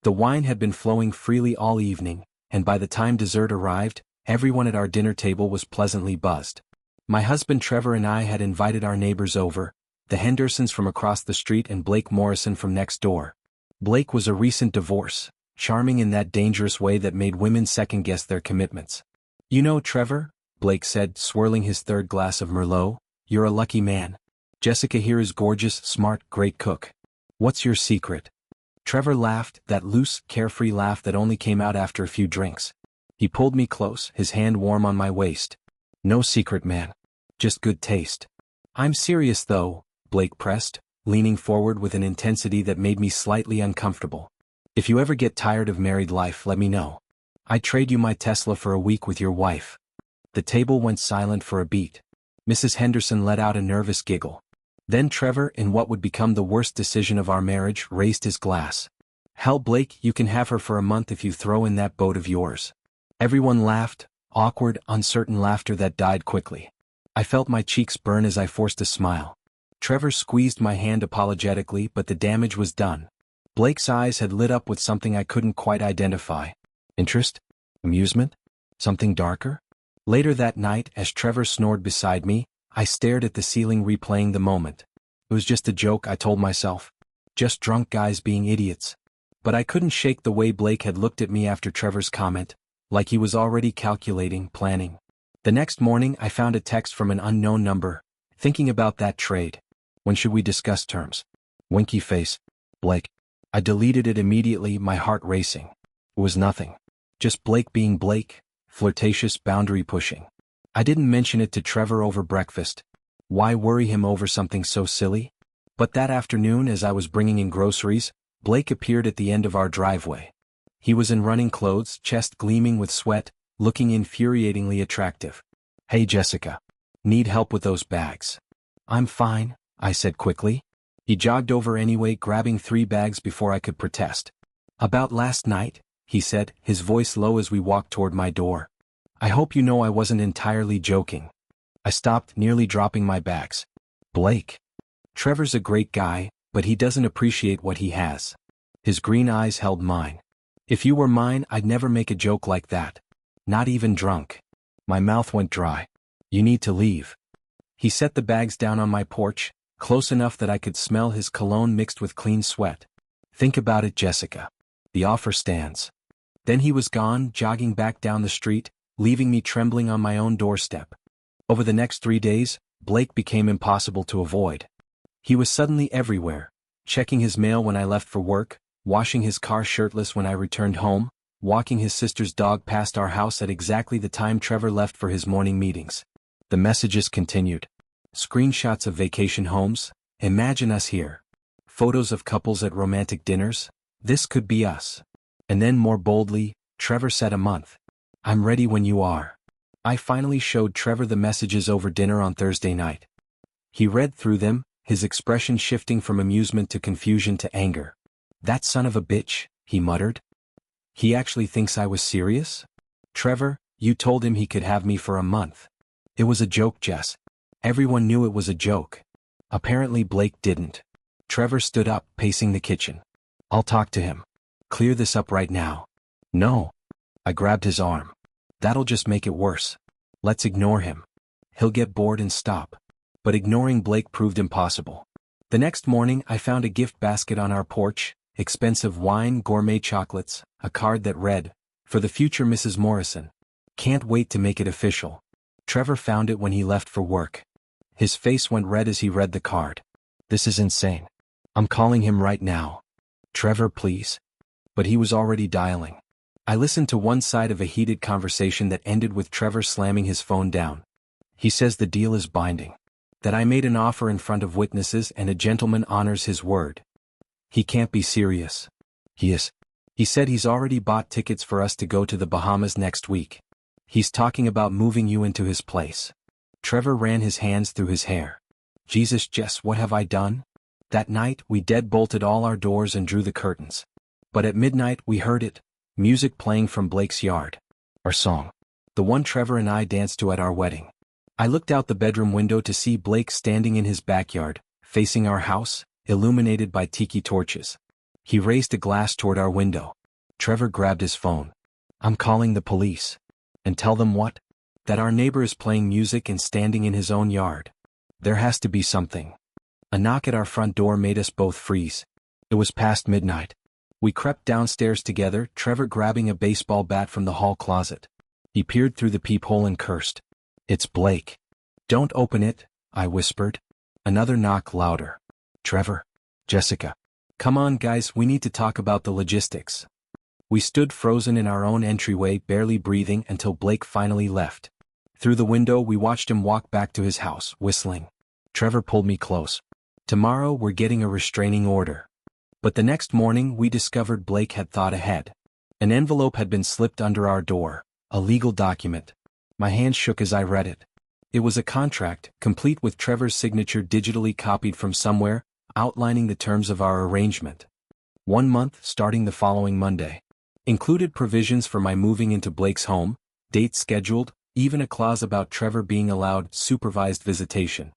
The wine had been flowing freely all evening, and by the time dessert arrived, everyone at our dinner table was pleasantly buzzed. My husband Trevor and I had invited our neighbors over, the Hendersons from across the street and Blake Morrison from next door. Blake was a recent divorce, charming in that dangerous way that made women second-guess their commitments. "You know, Trevor," Blake said, swirling his third glass of Merlot, "you're a lucky man. Jessica here is gorgeous, smart, great cook. What's your secret?" Trevor laughed, that loose, carefree laugh that only came out after a few drinks. He pulled me close, his hand warm on my waist. "No secret, man. Just good taste." "I'm serious though," Blake pressed, leaning forward with an intensity that made me slightly uncomfortable. "If you ever get tired of married life, let me know. I'd trade you my Tesla for a week with your wife." The table went silent for a beat. Mrs. Henderson let out a nervous giggle. Then Trevor, in what would become the worst decision of our marriage, raised his glass. "Hell, Blake, you can have her for a month if you throw in that boat of yours." Everyone laughed, awkward, uncertain laughter that died quickly. I felt my cheeks burn as I forced a smile. Trevor squeezed my hand apologetically, but the damage was done. Blake's eyes had lit up with something I couldn't quite identify. Interest? Amusement? Something darker? Later that night, as Trevor snored beside me, I stared at the ceiling replaying the moment. It was just a joke, I told myself. Just drunk guys being idiots. But I couldn't shake the way Blake had looked at me after Trevor's comment, like he was already calculating, planning. The next morning I found a text from an unknown number, thinking about that trade. "When should we discuss terms?" Winky face. "Blake." I deleted it immediately, my heart racing. It was nothing. Just Blake being Blake, flirtatious, boundary pushing. I didn't mention it to Trevor over breakfast. Why worry him over something so silly? But that afternoon, as I was bringing in groceries, Blake appeared at the end of our driveway. He was in running clothes, chest gleaming with sweat, looking infuriatingly attractive. "Hey Jessica. Need help with those bags?" "I'm fine," I said quickly. He jogged over anyway, grabbing 3 bags before I could protest. "About last night," he said, his voice low as we walked toward my door. "I hope you know I wasn't entirely joking." I stopped, nearly dropping my bags. "Blake. Trevor's a great guy, but he doesn't appreciate what he has." His green eyes held mine. "If you were mine, I'd never make a joke like that. Not even drunk." My mouth went dry. "You need to leave." He set the bags down on my porch, close enough that I could smell his cologne mixed with clean sweat. "Think about it, Jessica. The offer stands." Then he was gone, jogging back down the street, leaving me trembling on my own doorstep. Over the next 3 days, Blake became impossible to avoid. He was suddenly everywhere, checking his mail when I left for work, washing his car shirtless when I returned home, walking his sister's dog past our house at exactly the time Trevor left for his morning meetings. The messages continued. Screenshots of vacation homes, "Imagine us here." Photos of couples at romantic dinners, "This could be us." And then more boldly, Trevor said a month. "I'm ready when you are." I finally showed Trevor the messages over dinner on Thursday night. He read through them, his expression shifting from amusement to confusion to anger. "That son of a bitch," he muttered. "He actually thinks I was serious? Trevor, you told him he could have me for a month." "It was a joke, Jess." Everyone knew it was a joke. Apparently Blake didn't. Trevor stood up, pacing the kitchen. "I'll talk to him. Clear this up right now." "No." I grabbed his arm. "That'll just make it worse. Let's ignore him. He'll get bored and stop." But ignoring Blake proved impossible. The next morning I found a gift basket on our porch, expensive wine, gourmet chocolates, a card that read, "For the future Mrs. Morrison. Can't wait to make it official." Trevor found it when he left for work. His face went red as he read the card. "This is insane. I'm calling him right now. Trevor, please." But he was already dialing. I listened to one side of a heated conversation that ended with Trevor slamming his phone down. "He says the deal is binding. That I made an offer in front of witnesses and a gentleman honors his word. He can't be serious." "He is. He said he's already bought tickets for us to go to the Bahamas next week. He's talking about moving you into his place." Trevor ran his hands through his hair. "Jesus, Jess, what have I done?" That night, we deadbolted all our doors and drew the curtains. But at midnight, we heard it, music playing from Blake's yard. Our song. The one Trevor and I danced to at our wedding. I looked out the bedroom window to see Blake standing in his backyard, facing our house, illuminated by tiki torches. He raised a glass toward our window. Trevor grabbed his phone. I'm calling the police. And tell them what? That our neighbor is playing music and standing in his own yard. There has to be something. A knock at our front door made us both freeze. It was past midnight. We crept downstairs together, Trevor grabbing a baseball bat from the hall closet. He peered through the peephole and cursed. It's Blake. Don't open it, I whispered. Another knock, louder. Trevor. Jessica. Come on guys, we need to talk about the logistics. We stood frozen in our own entryway, barely breathing until Blake finally left. Through the window we watched him walk back to his house, whistling. Trevor pulled me close. Tomorrow we're getting a restraining order. But the next morning we discovered Blake had thought ahead. An envelope had been slipped under our door, a legal document. My hand shook as I read it. It was a contract, complete with Trevor's signature digitally copied from somewhere, outlining the terms of our arrangement. 1 month starting the following Monday. Included provisions for my moving into Blake's home, date scheduled, even a clause about Trevor being allowed supervised visitation.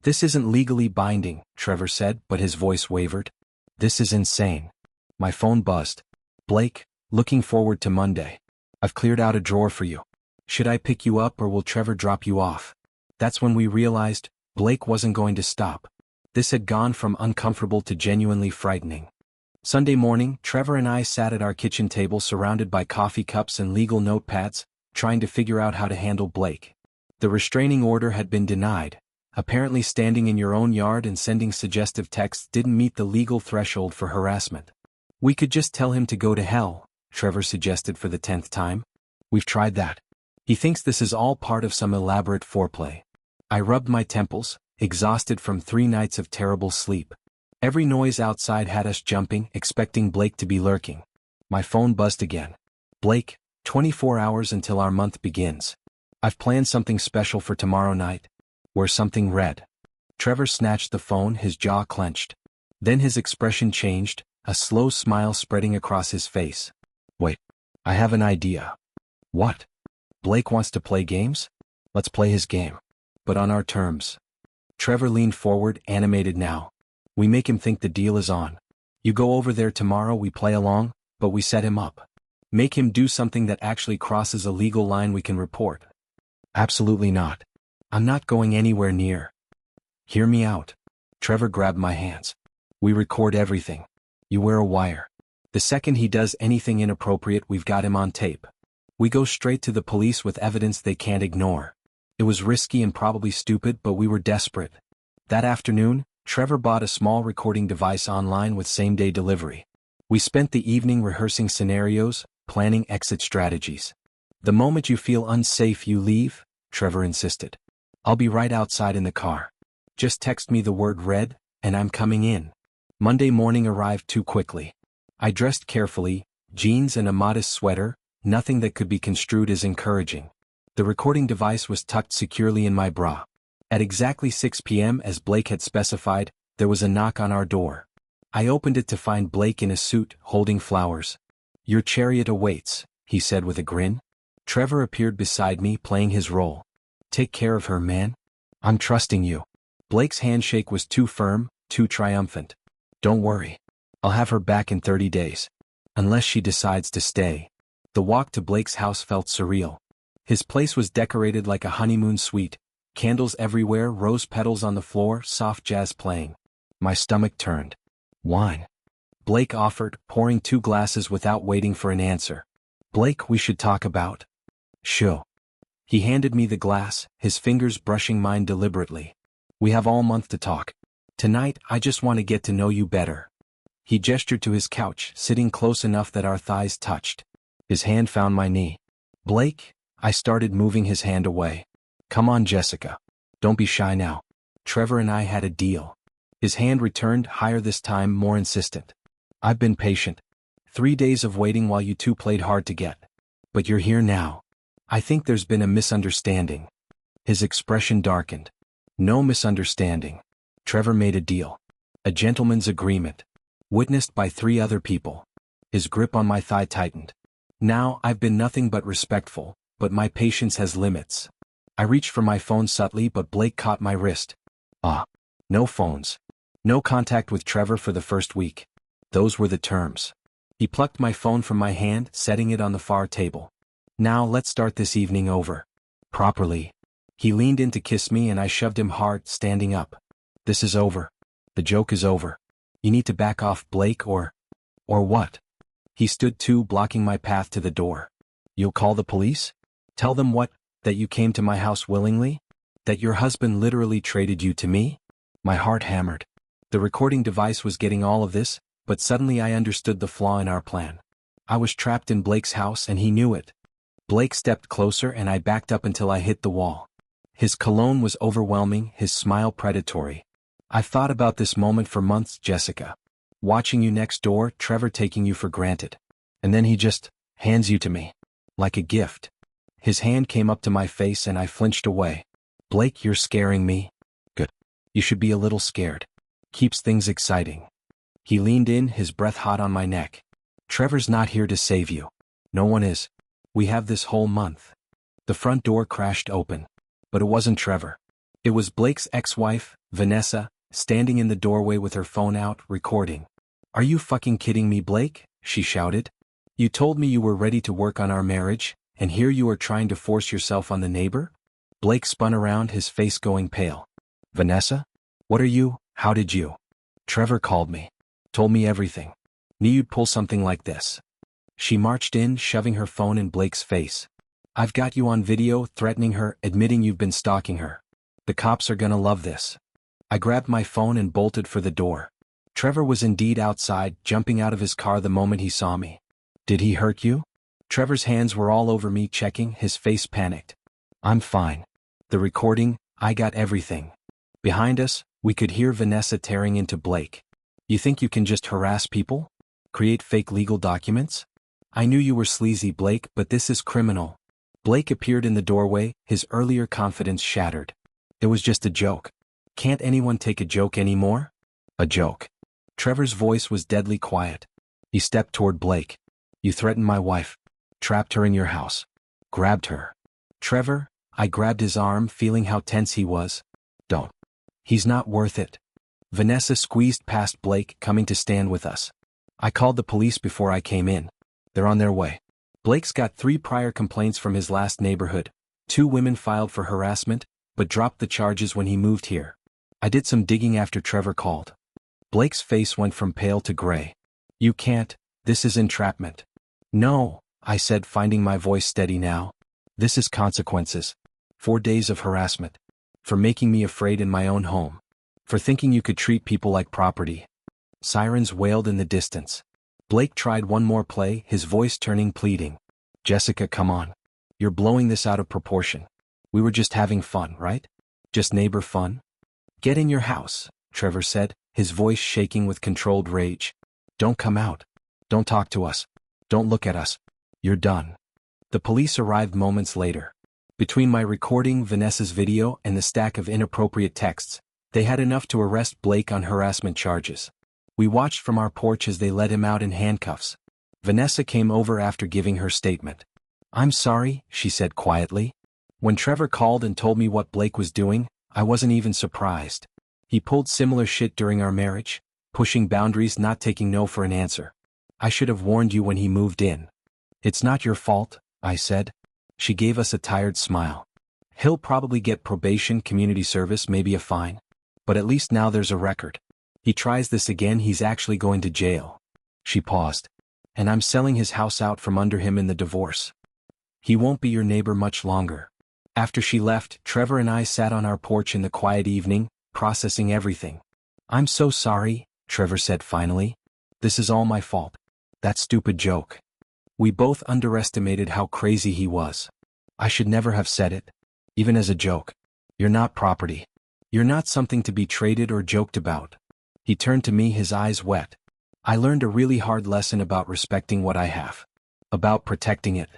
This isn't legally binding, Trevor said, but his voice wavered. This is insane. My phone buzzed. Blake, looking forward to Monday. I've cleared out a drawer for you. Should I pick you up or will Trevor drop you off? That's when we realized Blake wasn't going to stop. This had gone from uncomfortable to genuinely frightening. Sunday morning, Trevor and I sat at our kitchen table surrounded by coffee cups and legal notepads, trying to figure out how to handle Blake. The restraining order had been denied. Apparently standing in your own yard and sending suggestive texts didn't meet the legal threshold for harassment. We could just tell him to go to hell, Trevor suggested for the 10th time. We've tried that. He thinks this is all part of some elaborate foreplay. I rubbed my temples, exhausted from 3 nights of terrible sleep. Every noise outside had us jumping, expecting Blake to be lurking. My phone buzzed again. Blake, 24 hours until our month begins. I've planned something special for tomorrow night. Wear something red. Trevor snatched the phone, his jaw clenched. Then his expression changed, a slow smile spreading across his face. Wait, I have an idea. What? Blake wants to play games? Let's play his game. But on our terms. Trevor leaned forward, animated now. We make him think the deal is on. You go over there tomorrow, we play along, but we set him up. Make him do something that actually crosses a legal line we can report. Absolutely not. I'm not going anywhere near. Hear me out. Trevor grabbed my hands. We record everything. You wear a wire. The second he does anything inappropriate, we've got him on tape. We go straight to the police with evidence they can't ignore. It was risky and probably stupid, but we were desperate. That afternoon, Trevor bought a small recording device online with same-day delivery. We spent the evening rehearsing scenarios, planning exit strategies. The moment you feel unsafe, you leave, Trevor insisted. I'll be right outside in the car. Just text me the word red, and I'm coming in. Monday morning arrived too quickly. I dressed carefully, jeans and a modest sweater, nothing that could be construed as encouraging. The recording device was tucked securely in my bra. At exactly 6 p.m. as Blake had specified, there was a knock on our door. I opened it to find Blake in a suit, holding flowers. Your chariot awaits, he said with a grin. Trevor appeared beside me, playing his role. Take care of her, man. I'm trusting you. Blake's handshake was too firm, too triumphant. Don't worry. I'll have her back in 30 days. Unless she decides to stay. The walk to Blake's house felt surreal. His place was decorated like a honeymoon suite. Candles everywhere, rose petals on the floor, soft jazz playing. My stomach turned. Wine. Blake offered, pouring 2 glasses without waiting for an answer. Blake, we should talk about. Sure. He handed me the glass, his fingers brushing mine deliberately. We have all month to talk. Tonight, I just want to get to know you better. He gestured to his couch, sitting close enough that our thighs touched. His hand found my knee. Blake, I started, moving his hand away. Come on, Jessica. Don't be shy now. Trevor and I had a deal. His hand returned, higher this time, more insistent. I've been patient. 3 days of waiting while you two played hard to get. But you're here now. I think there's been a misunderstanding. His expression darkened. No misunderstanding. Trevor made a deal. A gentleman's agreement. Witnessed by 3 other people. His grip on my thigh tightened. Now, I've been nothing but respectful, but my patience has limits. I reached for my phone subtly, but Blake caught my wrist. No phones. No contact with Trevor for the first week. Those were the terms. He plucked my phone from my hand, setting it on the far table. Now let's start this evening over. Properly. He leaned in to kiss me and I shoved him hard, standing up. This is over. The joke is over. You need to back off, Blake, or what? He stood too, blocking my path to the door. You'll call the police? Tell them what? That you came to my house willingly? That your husband literally traded you to me? My heart hammered. The recording device was getting all of this, but suddenly I understood the flaw in our plan. I was trapped in Blake's house and he knew it. Blake stepped closer and I backed up until I hit the wall. His cologne was overwhelming, his smile predatory. I've thought about this moment for months, Jessica. Watching you next door, Trevor taking you for granted. And then he just hands you to me. Like a gift. His hand came up to my face and I flinched away. Blake, you're scaring me. Good. You should be a little scared. Keeps things exciting. He leaned in, his breath hot on my neck. Trevor's not here to save you. No one is. We have this whole month. The front door crashed open. But it wasn't Trevor. It was Blake's ex-wife, Vanessa, standing in the doorway with her phone out, recording. Are you fucking kidding me, Blake? She shouted. You told me you were ready to work on our marriage, and here you are trying to force yourself on the neighbor? Blake spun around, his face going pale. Vanessa? What are you? How did you? Trevor called me. Told me everything. Knew you'd pull something like this. She marched in, shoving her phone in Blake's face. I've got you on video, threatening her, admitting you've been stalking her. The cops are gonna love this. I grabbed my phone and bolted for the door. Trevor was indeed outside, jumping out of his car the moment he saw me. Did he hurt you? Trevor's hands were all over me, checking, his face panicked. I'm fine. The recording, I got everything. Behind us, we could hear Vanessa tearing into Blake. You think you can just harass people? Create fake legal documents? I knew you were sleazy, Blake, but this is criminal. Blake appeared in the doorway, his earlier confidence shattered. It was just a joke. Can't anyone take a joke anymore? A joke. Trevor's voice was deadly quiet. He stepped toward Blake. You threatened my wife. Trapped her in your house. Grabbed her. Trevor, I grabbed his arm, feeling how tense he was. Don't. He's not worth it. Vanessa squeezed past Blake, coming to stand with us. I called the police before I came in. They're on their way. Blake's got 3 prior complaints from his last neighborhood. 2 women filed for harassment, but dropped the charges when he moved here. I did some digging after Trevor called. Blake's face went from pale to gray. You can't, this is entrapment. No, I said, finding my voice steady now. This is consequences. 4 days of harassment. For making me afraid in my own home. For thinking you could treat people like property. Sirens wailed in the distance. Blake tried one more play, his voice turning pleading. Jessica, come on. You're blowing this out of proportion. We were just having fun, right? Just neighbor fun? Get in your house, Trevor said, his voice shaking with controlled rage. Don't come out. Don't talk to us. Don't look at us. You're done. The police arrived moments later. Between my recording, Vanessa's video, and the stack of inappropriate texts, they had enough to arrest Blake on harassment charges. We watched from our porch as they led him out in handcuffs. Vanessa came over after giving her statement. I'm sorry, she said quietly. When Trevor called and told me what Blake was doing, I wasn't even surprised. He pulled similar shit during our marriage, pushing boundaries, not taking no for an answer. I should have warned you when he moved in. It's not your fault, I said. She gave us a tired smile. He'll probably get probation, community service, maybe a fine. But at least now there's a record. He tries this again, he's actually going to jail. She paused. And I'm selling his house out from under him in the divorce. He won't be your neighbor much longer. After she left, Trevor and I sat on our porch in the quiet evening, processing everything. I'm so sorry, Trevor said finally. This is all my fault. That stupid joke. We both underestimated how crazy he was. I should never have said it. Even as a joke. You're not property. You're not something to be traded or joked about. He turned to me, his eyes wet. I learned a really hard lesson about respecting what I have. About protecting it.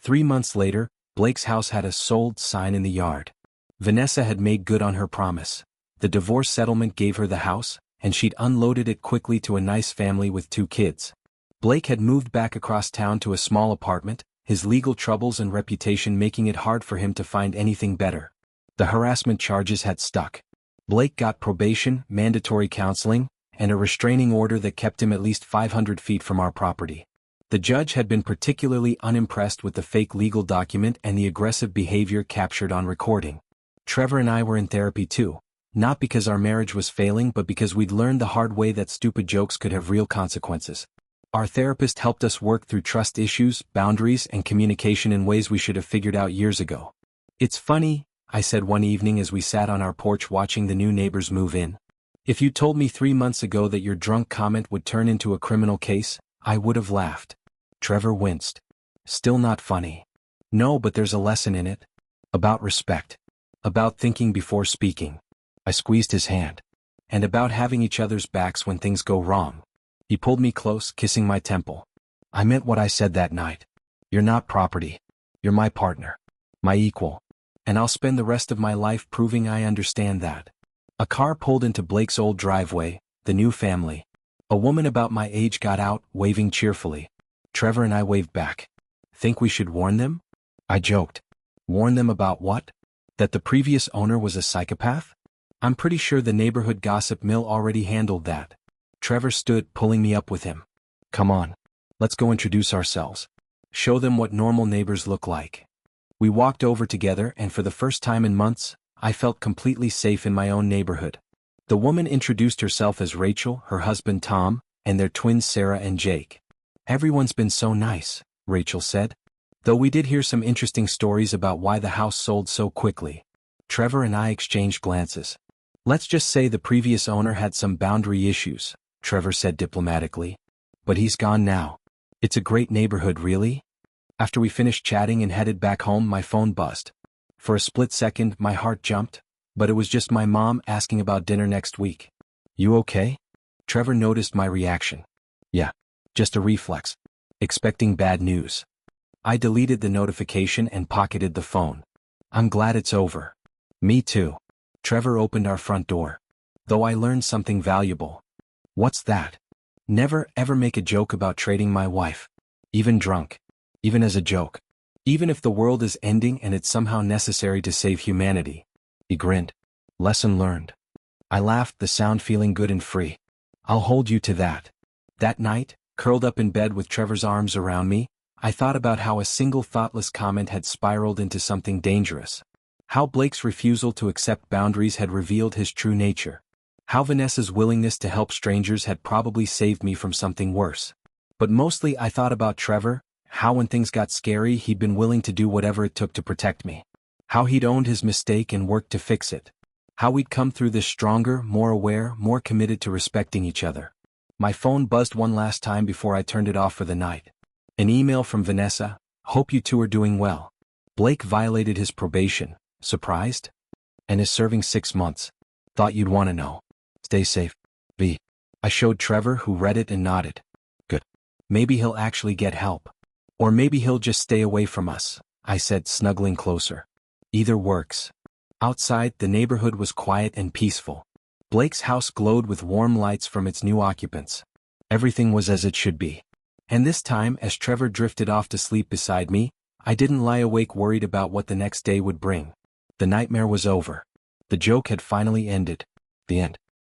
3 months later, Blake's house had a sold sign in the yard. Vanessa had made good on her promise. The divorce settlement gave her the house, and she'd unloaded it quickly to a nice family with 2 kids. Blake had moved back across town to a small apartment, his legal troubles and reputation making it hard for him to find anything better. The harassment charges had stuck. Blake got probation, mandatory counseling, and a restraining order that kept him at least 500 feet from our property. The judge had been particularly unimpressed with the fake legal document and the aggressive behavior captured on recording. Trevor and I were in therapy too, not because our marriage was failing but because we'd learned the hard way that stupid jokes could have real consequences. Our therapist helped us work through trust issues, boundaries, and communication in ways we should have figured out years ago. "It's funny," I said one evening as we sat on our porch watching the new neighbors move in. "If you told me 3 months ago that your drunk comment would turn into a criminal case, I would have laughed." Trevor winced. "Still not funny." "No, but there's a lesson in it. About respect. About thinking before speaking." I squeezed his hand. "And about having each other's backs when things go wrong." He pulled me close, kissing my temple. "I meant what I said that night. You're not property. You're my partner. My equal. And I'll spend the rest of my life proving I understand that." A car pulled into Blake's old driveway, the new family. A woman about my age got out, waving cheerfully. Trevor and I waved back. "Think we should warn them?" I joked. "Warn them about what? That the previous owner was a psychopath? I'm pretty sure the neighborhood gossip mill already handled that." Trevor stood, pulling me up with him. "Come on. Let's go introduce ourselves. Show them what normal neighbors look like." We walked over together and for the first time in months, I felt completely safe in my own neighborhood. The woman introduced herself as Rachel, her husband Tom, and their twins Sarah and Jake. "Everyone's been so nice," Rachel said. Though we did hear some interesting stories about why the house sold so quickly. Trevor and I exchanged glances. "Let's just say the previous owner had some boundary issues," Trevor said diplomatically. "But he's gone now. It's a great neighborhood, really." After we finished chatting and headed back home, my phone buzzed. For a split second, my heart jumped, but it was just my mom asking about dinner next week. "You okay?" Trevor noticed my reaction. "Yeah, just a reflex. Expecting bad news." I deleted the notification and pocketed the phone. "I'm glad it's over." "Me too." Trevor opened our front door. Though I learned something valuable. "What's that?" "Never ever make a joke about trading my wife. Even drunk. Even as a joke. Even if the world is ending and it's somehow necessary to save humanity." He grinned. "Lesson learned." I laughed, the sound feeling good and free. "I'll hold you to that." That night, curled up in bed with Trevor's arms around me, I thought about how a single thoughtless comment had spiraled into something dangerous. How Blake's refusal to accept boundaries had revealed his true nature. How Vanessa's willingness to help strangers had probably saved me from something worse. But mostly I thought about Trevor, how when things got scary he'd been willing to do whatever it took to protect me. How he'd owned his mistake and worked to fix it. How we'd come through this stronger, more aware, more committed to respecting each other. My phone buzzed one last time before I turned it off for the night. An email from Vanessa. "Hope you two are doing well. Blake violated his probation. Surprised? And is serving 6 months. Thought you'd want to know. Stay safe. V." I showed Trevor, who read it and nodded. "Good. Maybe he'll actually get help. Or maybe he'll just stay away from us," I said, snuggling closer. "Either works." Outside, the neighborhood was quiet and peaceful. Blake's house glowed with warm lights from its new occupants. Everything was as it should be. And this time, as Trevor drifted off to sleep beside me, I didn't lie awake worried about what the next day would bring. The nightmare was over. The joke had finally ended. The end.